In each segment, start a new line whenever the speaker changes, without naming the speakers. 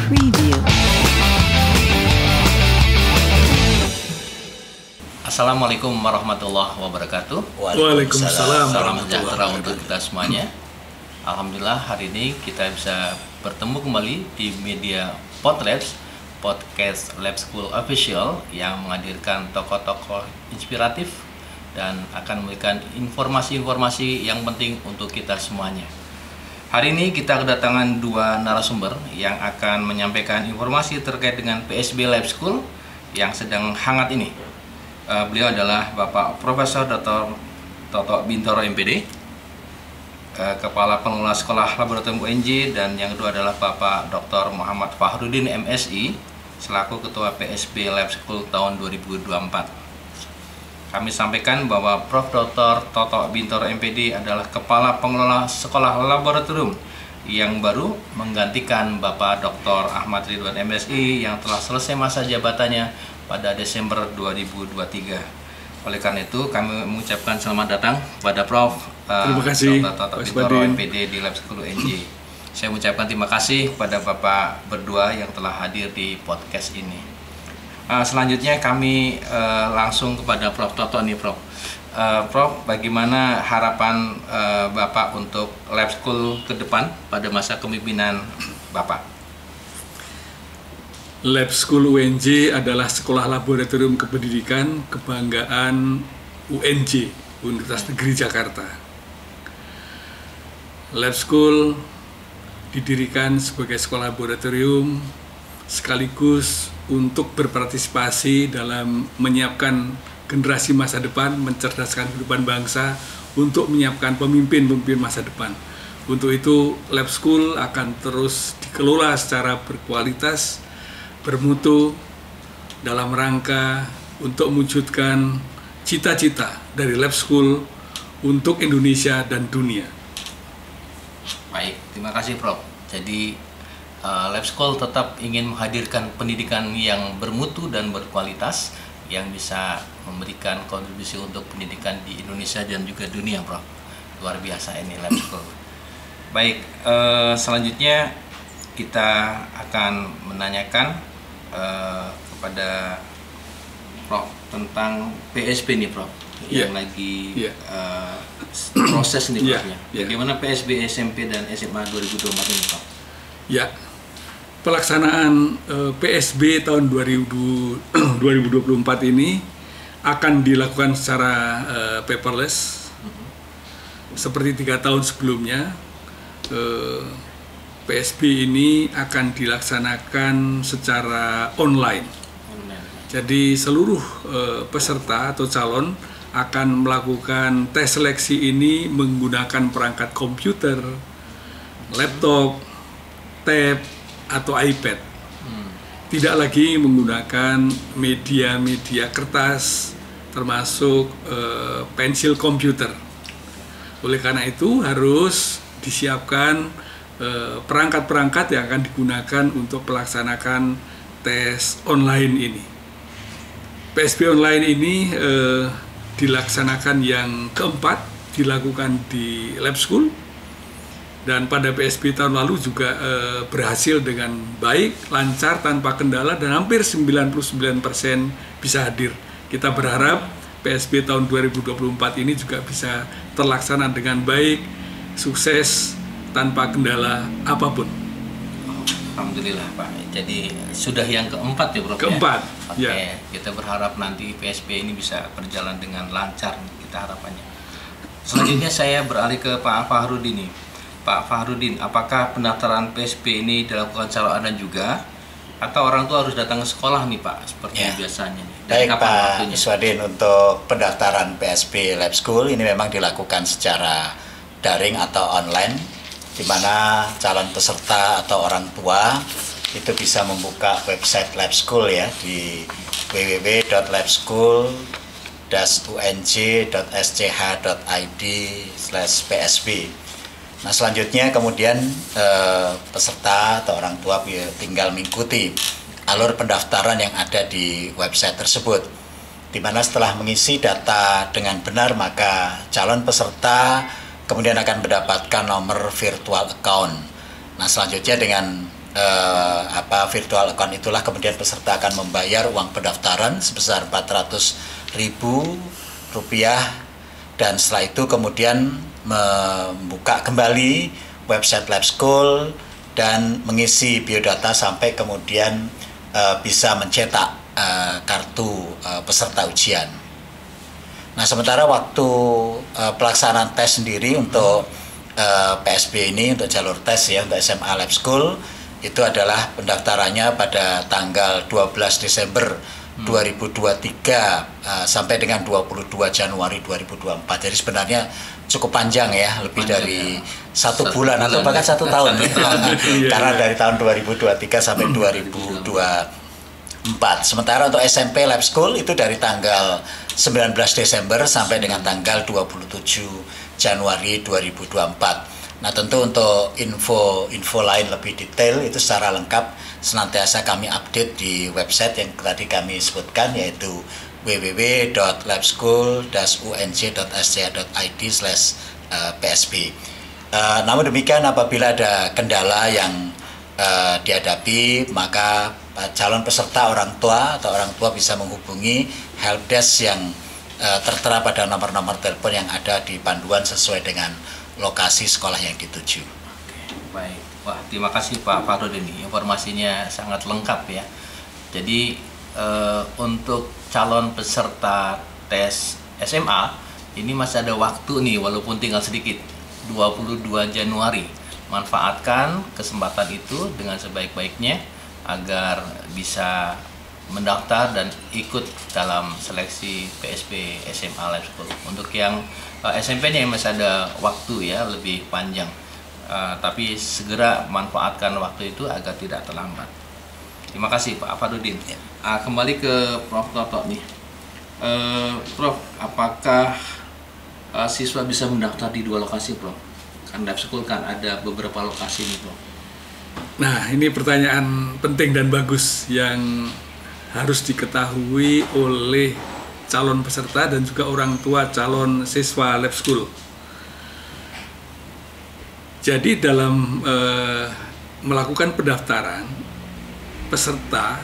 Preview.
Assalamualaikum warahmatullahi wabarakatuh.
Waalaikumsalam.
Salam sejahtera untuk kita semuanya. Alhamdulillah hari ini kita bisa bertemu kembali di media Podlabs, podcast Lab School Official yang menghadirkan tokoh-tokoh inspiratif dan akan memberikan informasi-informasi yang penting untuk kita semuanya. Hari ini kita kedatangan dua narasumber yang akan menyampaikan informasi terkait dengan PSB Lab School yang sedang hangat ini. Beliau adalah Bapak Profesor Dr. Toto Bintoro MPD, Kepala Pengelola Sekolah Laboratorium UNJ, dan yang kedua adalah Bapak Dr. Muhammad Fahrudin MSI selaku Ketua PSB Lab School tahun 2024. Kami sampaikan bahwa Prof. Dr. Toto Bintoro MPD adalah Kepala Pengelola Sekolah Laboratorium yang baru menggantikan Bapak Dr. Ahmad Ridwan MSI yang telah selesai masa jabatannya pada Desember 2023. Oleh karena itu kami mengucapkan selamat datang kepada Prof.
Terima kasih,
Dr. Toto Bintoro MPD di Lab School UNJ. Saya mengucapkan terima kasih kepada Bapak berdua yang telah hadir di podcast ini. Selanjutnya kami langsung kepada Prof. Toto nih, Prof. Prof, bagaimana harapan Bapak untuk Lab School ke depan pada masa kepemimpinan Bapak?
Lab School UNJ adalah sekolah laboratorium kependidikan kebanggaan UNJ, Universitas Negeri Jakarta. Lab School didirikan sebagai sekolah laboratorium sekaligus untuk berpartisipasi dalam menyiapkan generasi masa depan, mencerdaskan kehidupan bangsa untuk menyiapkan pemimpin-pemimpin masa depan. Untuk itu, Lab School akan terus dikelola secara berkualitas, bermutu dalam rangka untuk mewujudkan cita-cita dari Lab School untuk Indonesia dan dunia.
Baik, terima kasih Prof. Jadi Lab School tetap ingin menghadirkan pendidikan yang bermutu dan berkualitas yang bisa memberikan kontribusi untuk pendidikan di Indonesia dan juga dunia, Prof. Luar biasa ini Lab School. Baik, selanjutnya kita akan menanyakan kepada Prof tentang PSB nih, Prof, yang lagi proses nih, Prof. Bagaimana PSB SMP dan SMA 2024 ini, Prof?
Ya, pelaksanaan PSB tahun 2024 ini akan dilakukan secara paperless. Seperti 3 tahun sebelumnya, PSB ini akan dilaksanakan secara online. Jadi seluruh peserta atau calon akan melakukan tes seleksi ini menggunakan perangkat komputer, laptop, tab, atau iPad. Tidak lagi menggunakan media-media kertas termasuk pensil komputer. Oleh karena itu harus disiapkan perangkat-perangkat yang akan digunakan untuk melaksanakan tes online ini. PSB online ini dilaksanakan yang keempat, dilakukan di Lab School, dan pada PSB tahun lalu juga berhasil dengan baik, lancar, tanpa kendala, dan hampir 99% bisa hadir. Kita berharap PSB tahun 2024 ini juga bisa terlaksana dengan baik, sukses, tanpa kendala apapun.
Alhamdulillah, Pak. Jadi sudah yang keempat ya, Prof?
Keempat.
Oke,
Ya.
kita berharap nanti PSB ini bisa berjalan dengan lancar, kita harapannya. Selanjutnya saya beralih ke Pak Fahrudin nih. Pak Fahrudin, apakah pendaftaran PSB ini dilakukan secara online juga atau orang tua harus datang ke sekolah nih, Pak, seperti biasanya nih?
Baik, Pak Iswadin, untuk pendaftaran PSB Lab School ini memang dilakukan secara daring atau online, di mana calon peserta atau orang tua itu bisa membuka website Lab School ya di www.labschool-unj.sch.id/psb. Nah, selanjutnya kemudian peserta atau orang tua tinggal mengikuti alur pendaftaran yang ada di website tersebut, di mana setelah mengisi data dengan benar maka calon peserta kemudian akan mendapatkan nomor virtual account. Nah, selanjutnya dengan virtual account itulah kemudian peserta akan membayar uang pendaftaran sebesar Rp400.000 dan setelah itu kemudian membuka kembali website Lab School dan mengisi biodata sampai kemudian bisa mencetak kartu peserta ujian. Nah, sementara waktu pelaksanaan tes sendiri untuk PSB ini, untuk jalur tes ya, untuk SMA Lab School, itu adalah pendaftarannya pada tanggal 12 Desember 2023 sampai dengan 22 Januari 2024. Jadi sebenarnya cukup panjang ya, lebih dari satu bulan atau bahkan satu tahun. Karena dari tahun 2023 sampai 2024. Sementara untuk SMP Lab School itu dari tanggal 19 Desember sampai dengan tanggal 27 Januari 2024. Nah, tentu untuk info lain lebih detail itu secara lengkap senantiasa kami update di website yang tadi kami sebutkan, yaitu www.labschool-unj.sc.id/psb. Namun demikian, apabila ada kendala yang dihadapi, maka calon peserta orang tua bisa menghubungi helpdesk yang tertera pada nomor-nomor telepon yang ada di panduan sesuai dengan lokasi sekolah yang dituju.
Oke, baik. Wah, terima kasih Pak Farudin, informasinya sangat lengkap ya. Jadi untuk calon peserta tes SMA ini masih ada waktu nih, walaupun tinggal sedikit, 22 Januari. Manfaatkan kesempatan itu dengan sebaik-baiknya agar bisa mendaftar dan ikut dalam seleksi PSB SMA Lab School. Untuk yang SMP-nya masih ada waktu ya, lebih panjang. Tapi segera manfaatkan waktu itu agar tidak terlambat. Terima kasih Pak Farudin. Ya. Kembali ke Prof. Toto nih. Prof, apakah siswa bisa mendaftar di 2 lokasi, Prof? Kan Lab School kan ada beberapa lokasi nih, Prof.
Nah, ini pertanyaan penting dan bagus yang harus diketahui oleh calon peserta dan juga orang tua calon siswa Lab School. Jadi dalam melakukan pendaftaran, peserta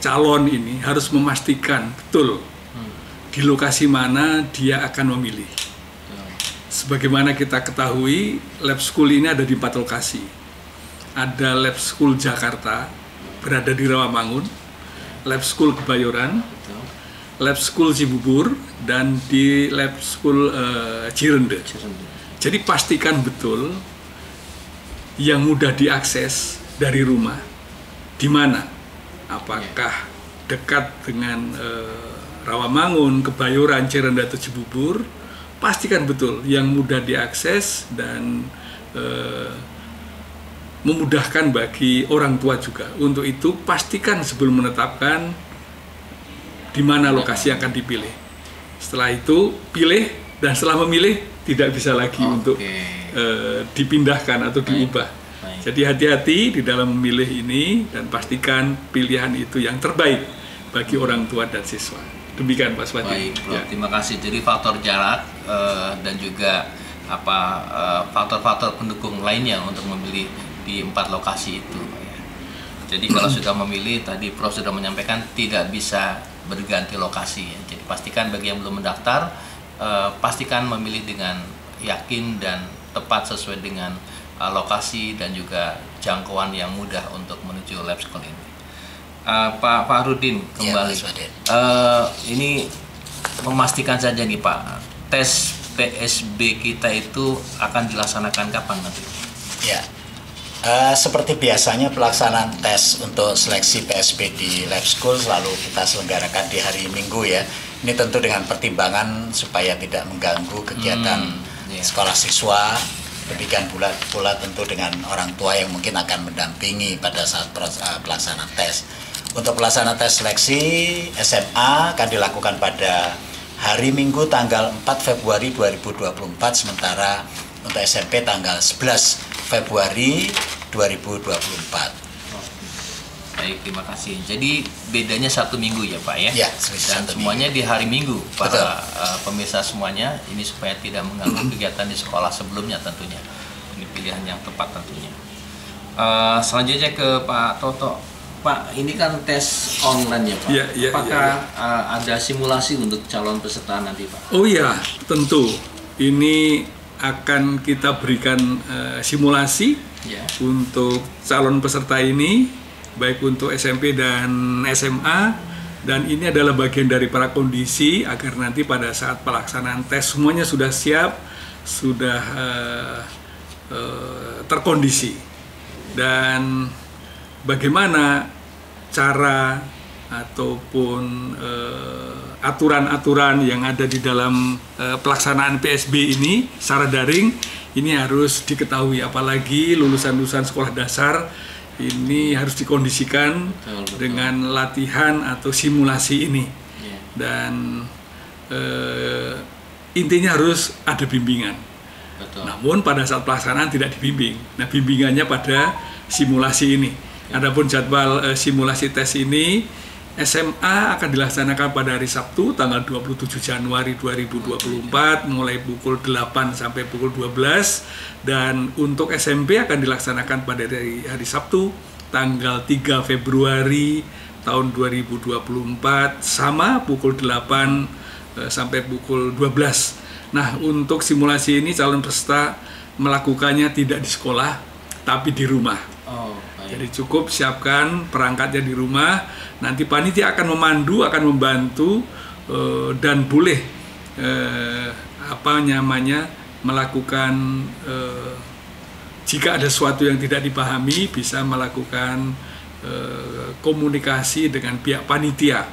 calon ini harus memastikan betul di lokasi mana dia akan memilih. Sebagaimana kita ketahui, Lab School ini ada di 4 lokasi. Ada Lab School Jakarta, berada di Rawamangun, Lab School Kebayoran, Lab School Cibubur, dan di Lab School Cirende. Jadi pastikan betul yang mudah diakses dari rumah, di mana? Apakah dekat dengan Rawamangun, Kebayoran, Cirende, atau Cibubur? Pastikan betul yang mudah diakses dan memudahkan bagi orang tua juga. Untuk itu pastikan sebelum menetapkan di mana lokasi yang akan dipilih. Setelah itu pilih, dan setelah memilih tidak bisa lagi untuk dipindahkan atau diubah. Jadi hati-hati di dalam memilih ini dan pastikan pilihan itu yang terbaik bagi orang tua dan siswa. Demikian Pak Swati.
Baik, Prof. Ya. Terima kasih. Jadi faktor jarak dan juga faktor-faktor pendukung lainnya untuk memilih di 4 lokasi itu. Ya. Jadi kalau sudah memilih, tadi Prof sudah menyampaikan tidak bisa berganti lokasi. Ya. Jadi pastikan bagi yang belum mendaftar, pastikan memilih dengan yakin dan tepat sesuai dengan lokasi dan juga jangkauan yang mudah untuk menuju Lab School ini. Pak Farudin kembali. Ya, ini memastikan saja nih Pak, tes PSB kita itu akan dilaksanakan kapan nanti?
Ya, seperti biasanya pelaksanaan tes untuk seleksi PSB di Lab School selalu kita selenggarakan di hari Minggu ya. Ini tentu dengan pertimbangan supaya tidak mengganggu kegiatan sekolah siswa. Demikian pula tentu dengan orang tua yang mungkin akan mendampingi pada saat pelaksanaan tes. Untuk pelaksanaan tes seleksi SMA akan dilakukan pada hari Minggu tanggal 4 Februari 2024, sementara untuk SMP tanggal 11 Februari 2024.
Baik, terima kasih. Jadi bedanya 1 minggu ya Pak ya?
Ya,
dan semuanya di hari Minggu para pemirsa semuanya, ini supaya tidak mengganggu kegiatan di sekolah sebelumnya tentunya. Ini pilihan yang tepat tentunya. Selanjutnya ke Pak Toto. Pak, ini kan tes online ya Pak.
Iya,
Apakah
iya.
ada simulasi untuk calon peserta nanti Pak?
Oh iya, tentu. Ini akan kita berikan simulasi
Ya.
untuk calon peserta ini, baik untuk SMP dan SMA, dan ini adalah bagian dari prakondisi agar nanti pada saat pelaksanaan tes semuanya sudah siap, sudah terkondisi. Dan bagaimana cara ataupun aturan-aturan yang ada di dalam pelaksanaan PSB ini secara daring ini harus diketahui, apalagi lulusan-lulusan sekolah dasar ini harus dikondisikan
Betul.
dengan latihan atau simulasi ini.
Ya.
Dan intinya harus ada bimbingan.
Betul.
Namun pada saat pelaksanaan tidak dibimbing. Nah, bimbingannya pada simulasi ini. Adapun jadwal simulasi tes ini, SMA akan dilaksanakan pada hari Sabtu tanggal 27 Januari 2024 mulai pukul 8 sampai pukul 12, dan untuk SMP akan dilaksanakan pada hari Sabtu tanggal 3 Februari tahun 2024 sama pukul 8 sampai pukul 12. Nah, untuk simulasi ini calon peserta melakukannya tidak di sekolah tapi di rumah.
Oh, baik.
Jadi cukup siapkan perangkatnya di rumah. Nanti panitia akan memandu, akan membantu, dan boleh melakukan jika ada sesuatu yang tidak dipahami bisa melakukan komunikasi dengan pihak panitia.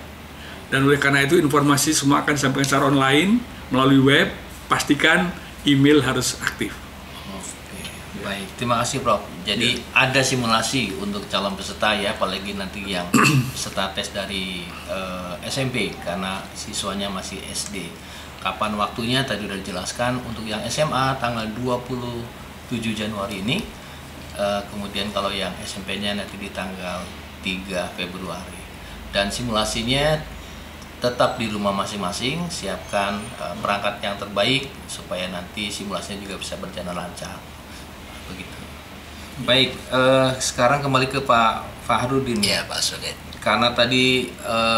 Dan oleh karena itu informasi semua akan disampaikan secara online melalui web. Pastikan email harus aktif.
Oke, baik. Terima kasih Prof. Jadi ada simulasi untuk calon peserta ya, apalagi nanti yang peserta tes dari SMP karena siswanya masih SD. Kapan waktunya tadi sudah dijelaskan. Untuk yang SMA tanggal 27 Januari ini. Kemudian kalau yang SMP-nya nanti di tanggal 3 Februari. Dan simulasinya tetap di rumah masing-masing, siapkan perangkat yang terbaik supaya nanti simulasinya juga bisa berjalan lancar. Begitu. Baik, sekarang kembali ke Pak Fahrudin.
Iya, Pak Sulit.
Karena tadi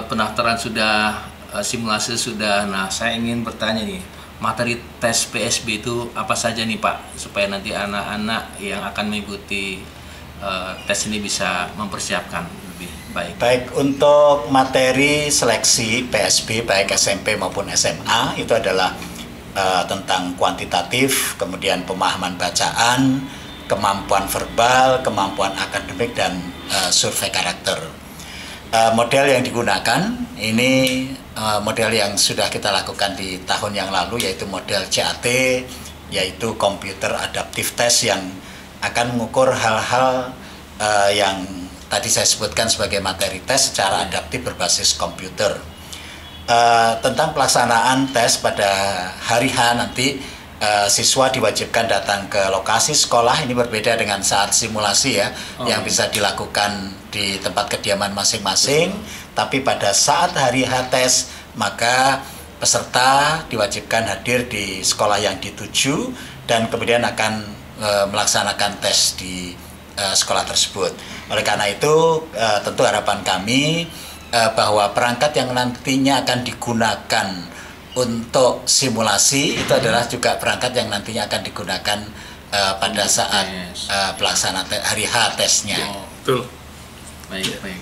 pendaftaran sudah, simulasi sudah. Nah, saya ingin bertanya nih, materi tes PSB itu apa saja nih Pak, supaya nanti anak-anak yang akan mengikuti tes ini bisa mempersiapkan lebih baik.
Baik, untuk materi seleksi PSB baik SMP maupun SMA itu adalah tentang kuantitatif, kemudian pemahaman bacaan, kemampuan verbal, kemampuan akademik, dan survei karakter. Model yang digunakan ini model yang sudah kita lakukan di tahun yang lalu, yaitu model CAT, yaitu Computer Adaptive Test, yang akan mengukur hal-hal yang tadi saya sebutkan sebagai materi tes secara adaptif berbasis komputer. Tentang pelaksanaan tes pada hari H nanti, siswa diwajibkan datang ke lokasi sekolah. Ini berbeda dengan saat simulasi ya, yang bisa dilakukan di tempat kediaman masing-masing. Tapi pada saat hari H tes, maka peserta diwajibkan hadir di sekolah yang dituju dan kemudian akan melaksanakan tes di sekolah tersebut. Oleh karena itu, tentu harapan kami bahwa perangkat yang nantinya akan digunakan untuk simulasi itu adalah juga perangkat yang nantinya akan digunakan pada saat pelaksanaan hari H tesnya.
Betul.
Baik, baik.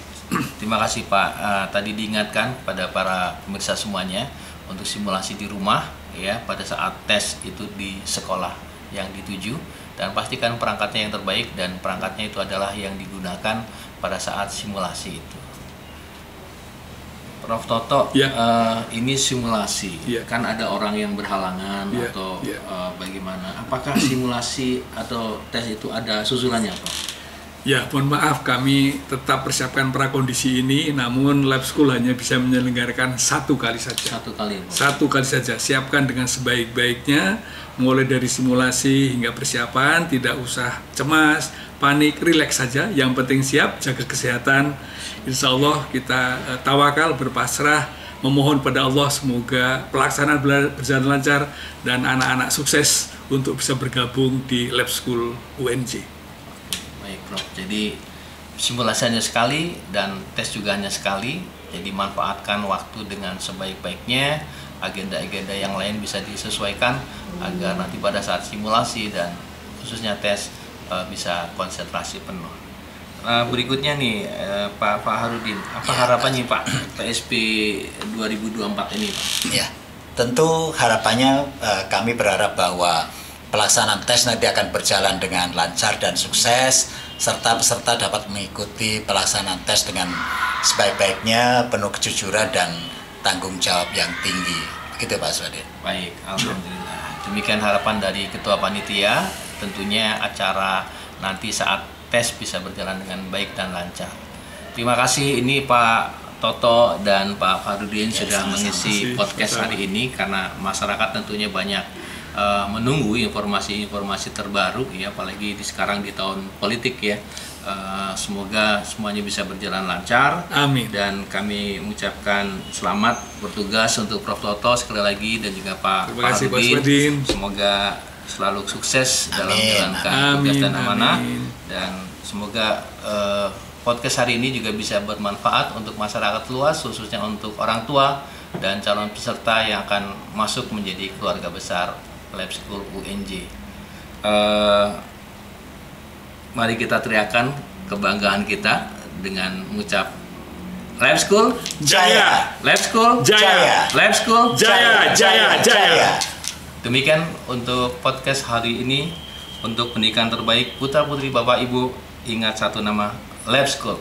Terima kasih Pak. Tadi diingatkan pada para pemirsa semuanya untuk simulasi di rumah ya pada saat tes itu di sekolah yang dituju, dan pastikan perangkatnya yang terbaik, dan perangkatnya itu adalah yang digunakan pada saat simulasi itu. Prof Toto,
ya.
Ini simulasi,
ya.
Kan ada orang yang berhalangan
ya.
atau
ya.
Bagaimana? Apakah simulasi atau tes itu ada susulannya, Prof?
Ya, mohon maaf, kami tetap persiapkan prakondisi ini, namun lab school hanya bisa menyelenggarakan satu kali saja. Satu kali saja. Siapkan dengan sebaik-baiknya, mulai dari simulasi hingga persiapan. Tidak usah cemas, panik, rileks saja. Yang penting siap, jaga kesehatan. Insya Allah kita tawakal, berpasrah, memohon pada Allah semoga pelaksanaan berjalan lancar dan anak-anak sukses untuk bisa bergabung di lab school UNJ.
Prof. Jadi simulasi hanya sekali dan tes juga hanya sekali. Jadi manfaatkan waktu dengan sebaik-baiknya. Agenda-agenda yang lain bisa disesuaikan agar nanti pada saat simulasi dan khususnya tes bisa konsentrasi penuh. Berikutnya nih Pak Harudin, apa harapannya Pak PSP 2024 ini Pak?
Ya, tentu harapannya kami berharap bahwa pelaksanaan tes nanti akan berjalan dengan lancar dan sukses, serta peserta dapat mengikuti pelaksanaan tes dengan sebaik-baiknya, penuh kejujuran dan tanggung jawab yang tinggi. Begitu Pak Swadin.
Baik, alhamdulillah. Demikian harapan dari Ketua Panitia. Tentunya acara nanti saat tes bisa berjalan dengan baik dan lancar. Terima kasih ini Pak Toto dan Pak Farudin sudah mengisi podcast hari ini, karena masyarakat tentunya banyak menunggu informasi-informasi terbaru ya, apalagi sekarang di tahun politik ya. Semoga semuanya bisa berjalan lancar.
Amin.
Dan kami mengucapkan selamat bertugas untuk Prof Toto sekali lagi dan juga Pak Farudin. Semoga selalu sukses dalam menjalankan tugas dan amanah. Dan semoga podcast hari ini juga bisa bermanfaat untuk masyarakat luas, khususnya untuk orang tua dan calon peserta yang akan masuk menjadi keluarga besar Lab School UNJ. Mari kita teriakan kebanggaan kita dengan mengucap Lab School
Jaya,
Lab School
Jaya,
Lab School
Jaya, Jaya, Jaya.
Demikian untuk podcast hari ini. Untuk pendidikan terbaik putra-putri Bapak Ibu, ingat satu nama, Lab School.